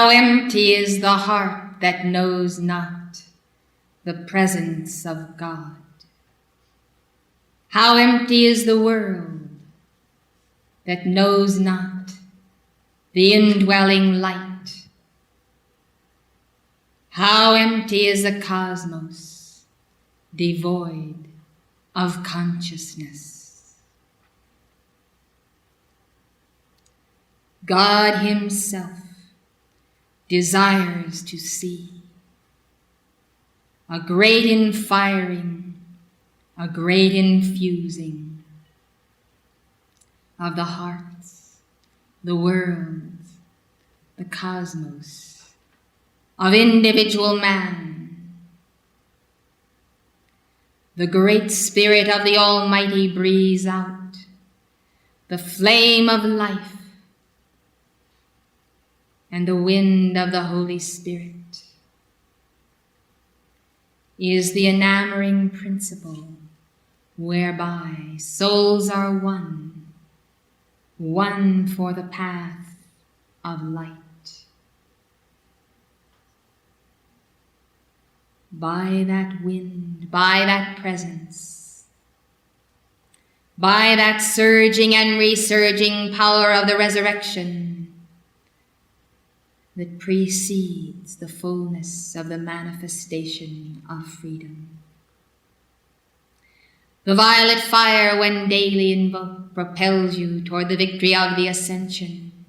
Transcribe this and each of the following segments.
How empty is the heart that knows not the presence of God. How empty is the world that knows not the indwelling light. How empty is the cosmos devoid of consciousness. God himself desires to see a great infiring, a great infusing of the hearts, the worlds, the cosmos, of individual man. The great Spirit of the Almighty breathes out the flame of life, and the wind of the Holy Spirit is the enamoring principle whereby souls are one, one for the path of light. By that wind, by that presence, by that surging and resurging power of the resurrection that precedes the fullness of the manifestation of freedom. The violet fire, when daily invoked, propels you toward the victory of the ascension.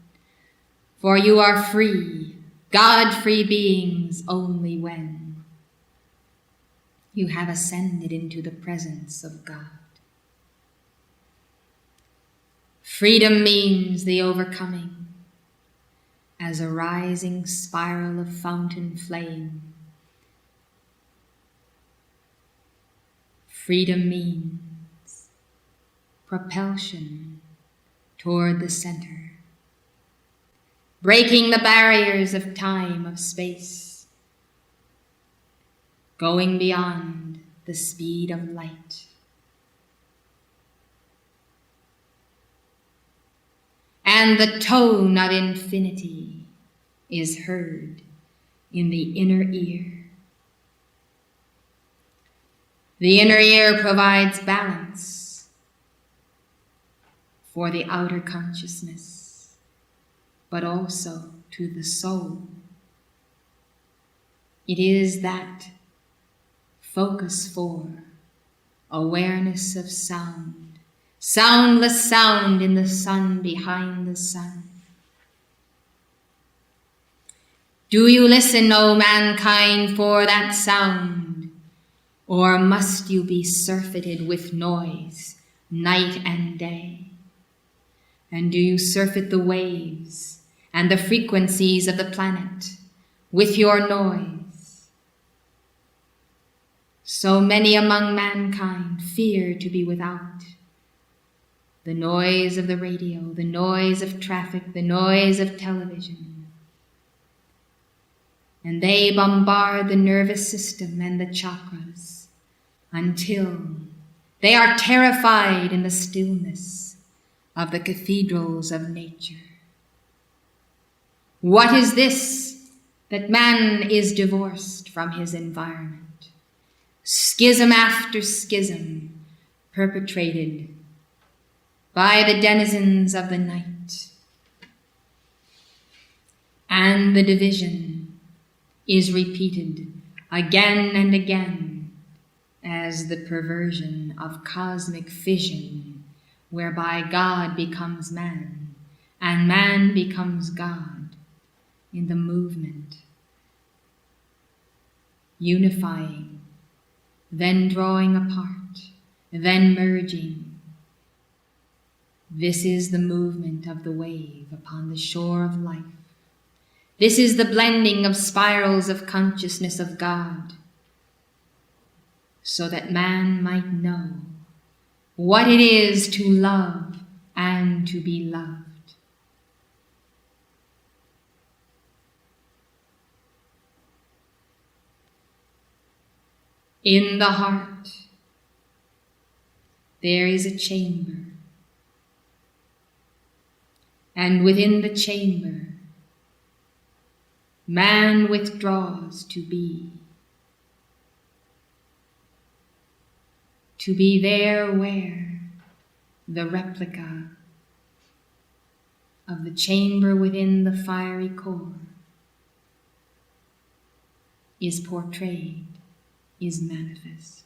For you are free, God-free beings only when you have ascended into the presence of God. Freedom means the overcoming as a rising spiral of fountain flame. Freedom means propulsion toward the center, breaking the barriers of time, of space, going beyond the speed of light. And the tone of infinity is heard in the inner ear. The inner ear provides balance for the outer consciousness, but also to the soul. It is that focus for awareness of sound, soundless sound in the sun behind the sun. Do you listen, O mankind, for that sound, or must you be surfeited with noise night and day? And do you surfeit the waves and the frequencies of the planet with your noise? So many among mankind fear to be without the noise of the radio, the noise of traffic, the noise of television. And they bombard the nervous system and the chakras until they are terrified in the stillness of the cathedrals of nature. What is this that man is divorced from his environment? Schism after schism perpetrated by the denizens of the night. And the division is repeated again and again as the perversion of cosmic fission, whereby God becomes man and man becomes God in the movement, unifying, then drawing apart, then merging. This is the movement of the wave upon the shore of life. This is the blending of spirals of consciousness of God, so that man might know what it is to love and to be loved. In the heart, there is a chamber. And within the chamber man withdraws to be there where the replica of the chamber within the fiery core is portrayed, is manifest.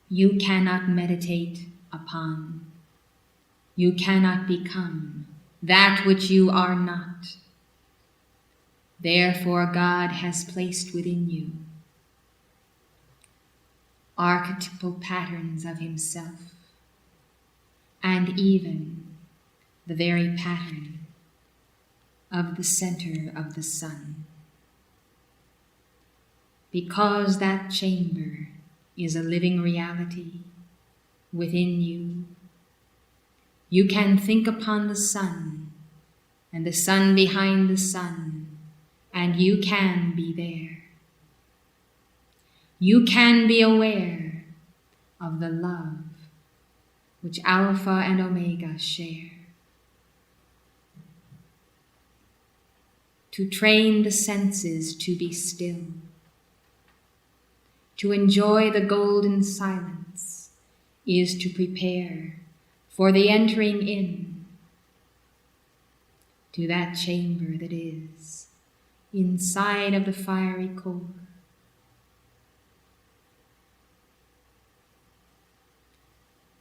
You cannot meditate upon, you cannot become that which you are not. Therefore, God has placed within you archetypal patterns of himself, and even the very pattern of the center of the sun. Because that chamber is a living reality within you, you can think upon the sun and the sun behind the sun, and you can be there. You can be aware of the love which Alpha and Omega share. To train the senses to be still, to enjoy the golden silence, is to prepare for the entering in to that chamber that is inside of the fiery core.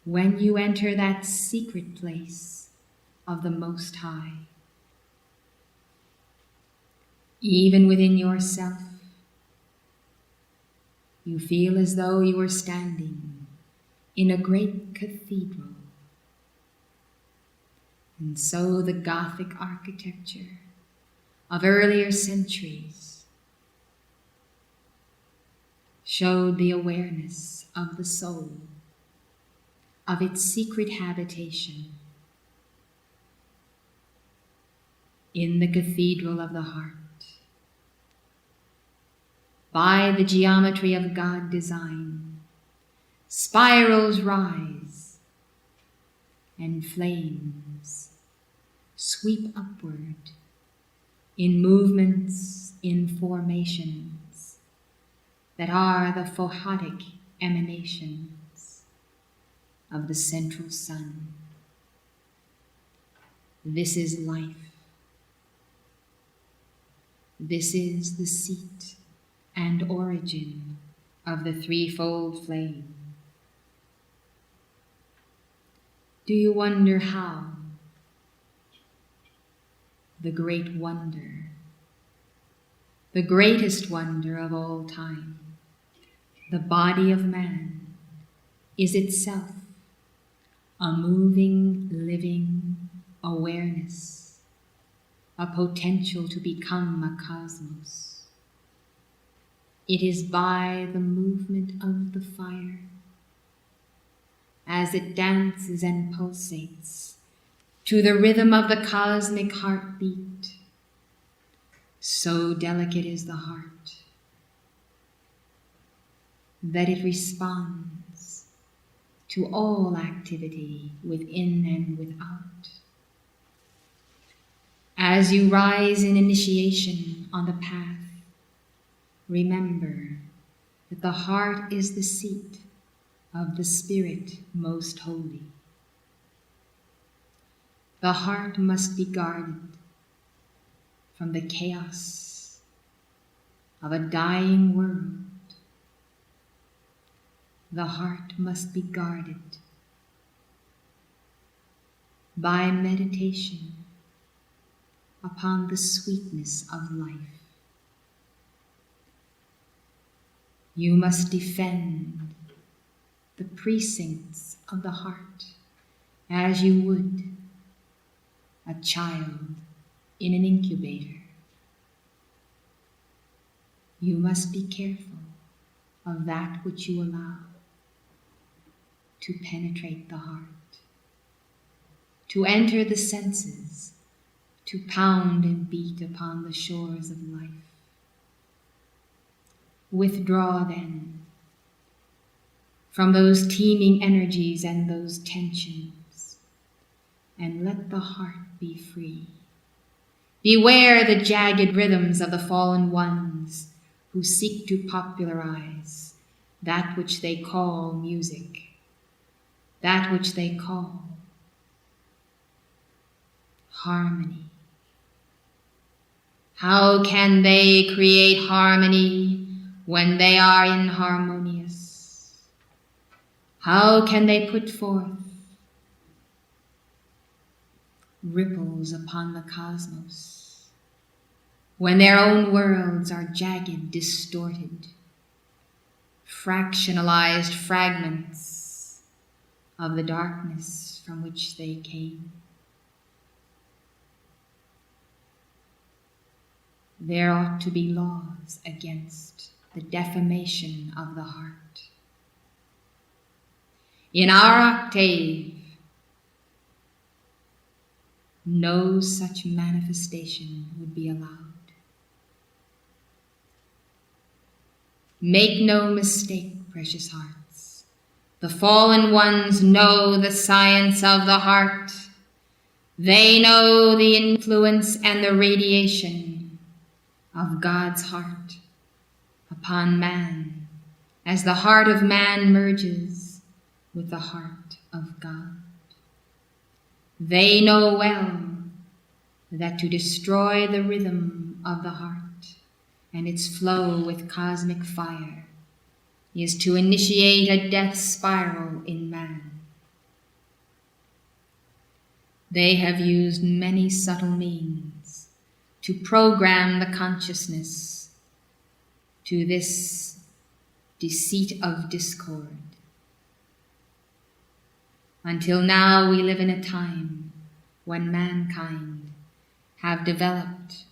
When you enter that secret place of the Most High, even within yourself, you feel as though you are standing in a great cathedral. And so the Gothic architecture of earlier centuries showed the awareness of the soul, of its secret habitation in the cathedral of the heart. By the geometry of God design, spirals rise and flames sweep upward in movements, in formations that are the photic emanations of the central sun. This is life. This is the seat and origin of the threefold flame. Do you wonder how? The great wonder, the greatest wonder of all time, the body of man, is itself a moving, living awareness, a potential to become a cosmos. It is by the movement of the fire, as it dances and pulsates to the rhythm of the cosmic heartbeat. So delicate is the heart that it responds to all activity within and without. As you rise in initiation on the path, remember that the heart is the seat of the Spirit most holy. The heart must be guarded from the chaos of a dying world. The heart must be guarded by meditation upon the sweetness of life. You must defend the precincts of the heart as you would a child in an incubator. You must be careful of that which you allow to penetrate the heart, to enter the senses, to pound and beat upon the shores of life. Withdraw then from those teeming energies and those tensions, and let the heart be free. Beware the jagged rhythms of the fallen ones who seek to popularize that which they call music, that which they call harmony. How can they create harmony when they are inharmonious? How can they put forth ripples upon the cosmos when their own worlds are jagged, distorted, fractionalized fragments of the darkness from which they came? There ought to be laws against the defamation of the heart. In our octave, no such manifestation would be allowed. Make no mistake, precious hearts. The fallen ones know the science of the heart. They know the influence and the radiation of God's heart upon man as the heart of man merges with the heart of God. They know well that to destroy the rhythm of the heart and its flow with cosmic fire is to initiate a death spiral in man. They have used many subtle means to program the consciousness to this deceit of discord. Until now we live in a time when mankind have developed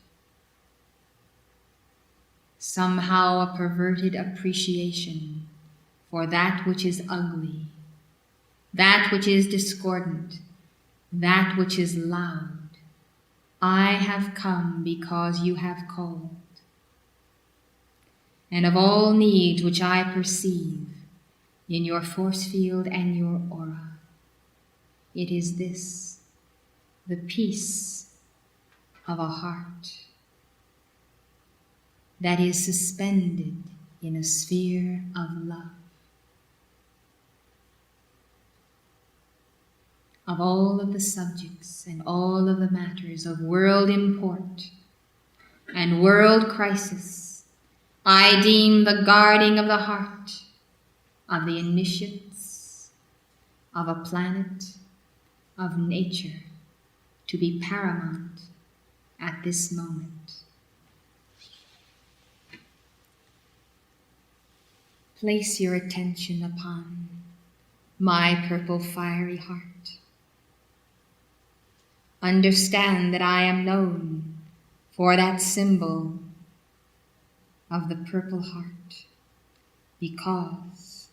somehow a perverted appreciation for that which is ugly, that which is discordant, that which is loud. I have come because you have called. And of all needs which I perceive in your force field and your aura, it is this, the peace of a heart that is suspended in a sphere of love. Of all of the subjects and all of the matters of world import and world crisis, I deem the guarding of the heart of the initiates of a planet of nature to be paramount at this moment. Place your attention upon my purple fiery heart. Understand that I am known for that symbol of the purple heart, because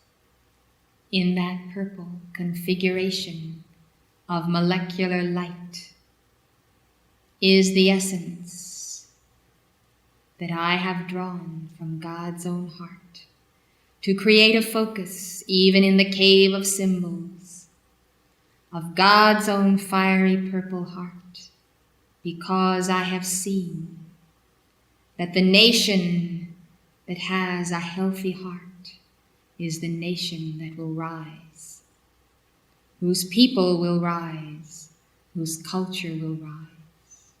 in that purple configuration of molecular light is the essence that I have drawn from God's own heart to create a focus, even in the cave of symbols, of God's own fiery purple heart, because I have seen that the nation that has a healthy heart is the nation that will rise, whose people will rise, whose culture will rise.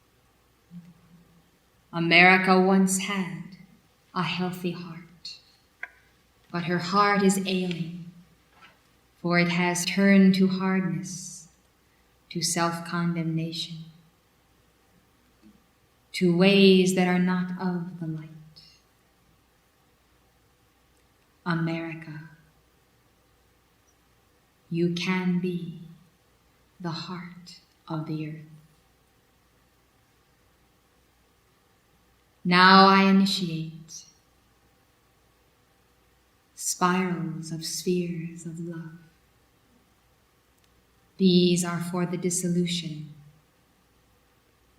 America once had a healthy heart, but her heart is ailing, for it has turned to hardness, to self-condemnation, to ways that are not of the light. America, you can be the heart of the earth. Now I initiate spirals of spheres of love. These are for the dissolution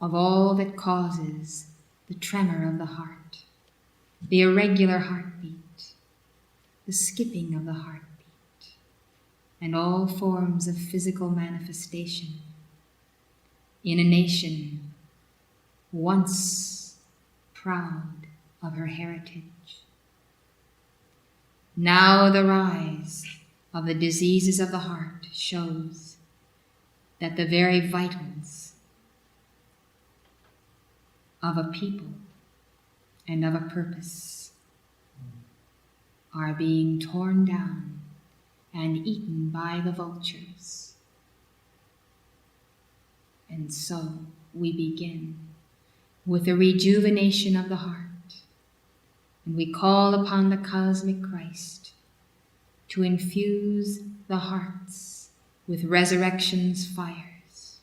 of all that causes the tremor of the heart, the irregular heartbeat, the skipping of the heartbeat, and all forms of physical manifestation in a nation once proud of her heritage. Now the rise of the diseases of the heart shows that the very vitals of a people and of a purpose are being torn down and eaten by the vultures. And so we begin with the rejuvenation of the heart, and we call upon the cosmic Christ to infuse the hearts with resurrection's fires.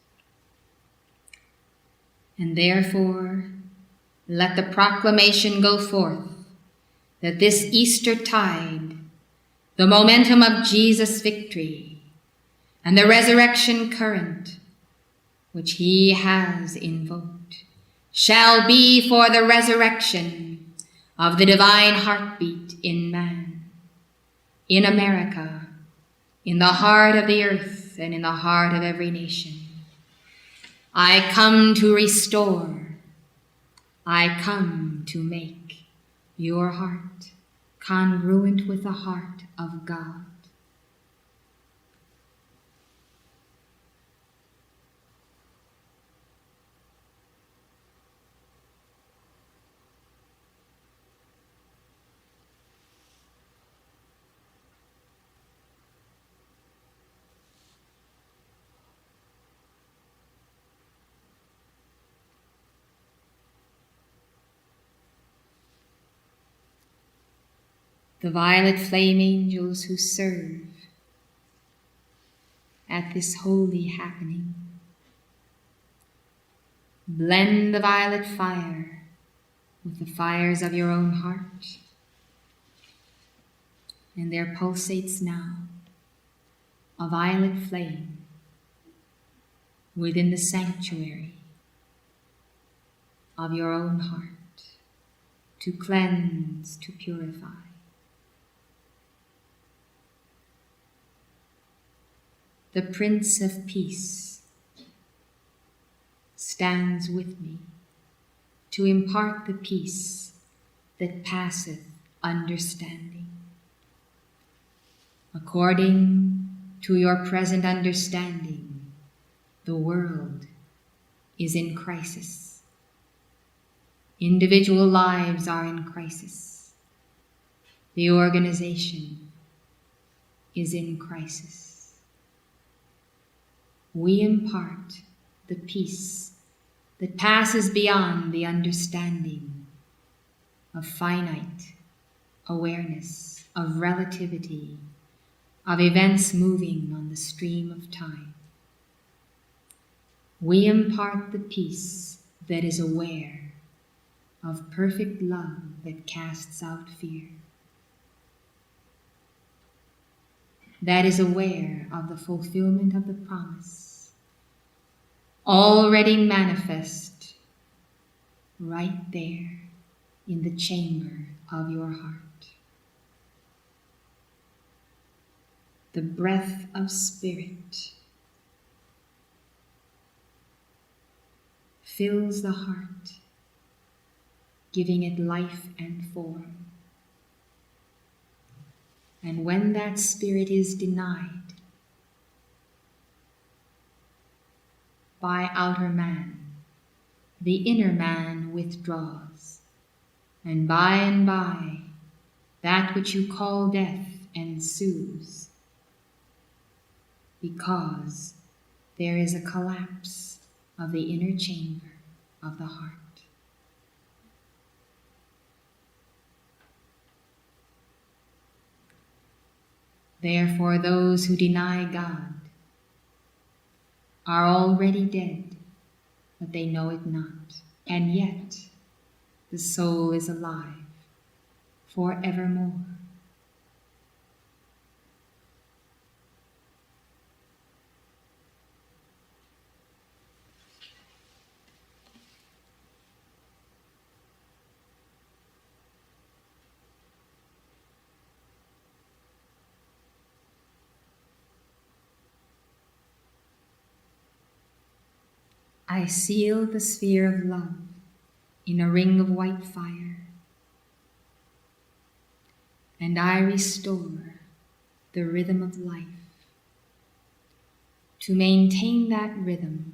And therefore, let the proclamation go forth that this Easter tide, the momentum of Jesus' victory, and the resurrection current which he has invoked, shall be for the resurrection of the divine heartbeat in man, in America, in the heart of the earth, and in the heart of every nation. I come to restore. I come to make your heart congruent with the heart of God. The violet flame angels who serve at this holy happening blend the violet fire with the fires of your own heart, and there pulsates now a violet flame within the sanctuary of your own heart to cleanse, to purify. The Prince of Peace stands with me to impart the peace that passeth understanding. According to your present understanding, the world is in crisis. Individual lives are in crisis. The organization is in crisis. We impart the peace that passes beyond the understanding of finite awareness, of relativity, of events moving on the stream of time. We impart the peace that is aware of perfect love that casts out fear, that is aware of the fulfillment of the promise, already manifest right there in the chamber of your heart. The breath of spirit fills the heart, giving it life and form. And when that spirit is denied by outer man, the inner man withdraws, and by, that which you call death ensues, because there is a collapse of the inner chamber of the heart. Therefore, those who deny God are already dead, but they know it not. And yet, the soul is alive forevermore. I seal the sphere of love in a ring of white fire, and I restore the rhythm of life. To maintain that rhythm,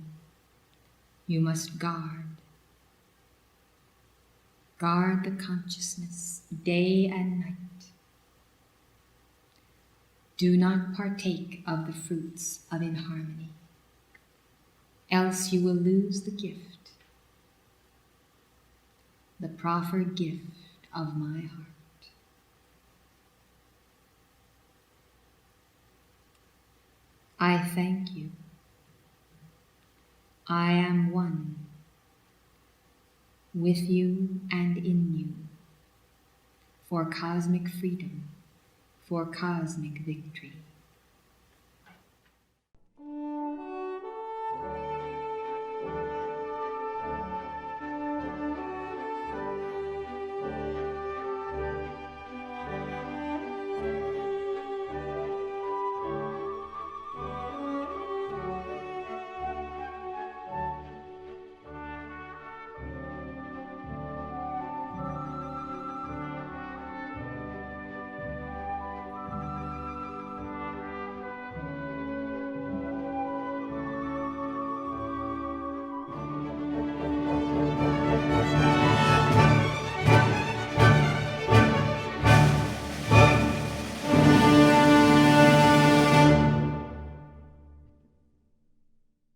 you must guard the consciousness day and night. Do not partake of the fruits of inharmony, else you will lose the gift, the proffered gift of my heart. I thank you. I am one with you and in you, for cosmic freedom, for cosmic victory.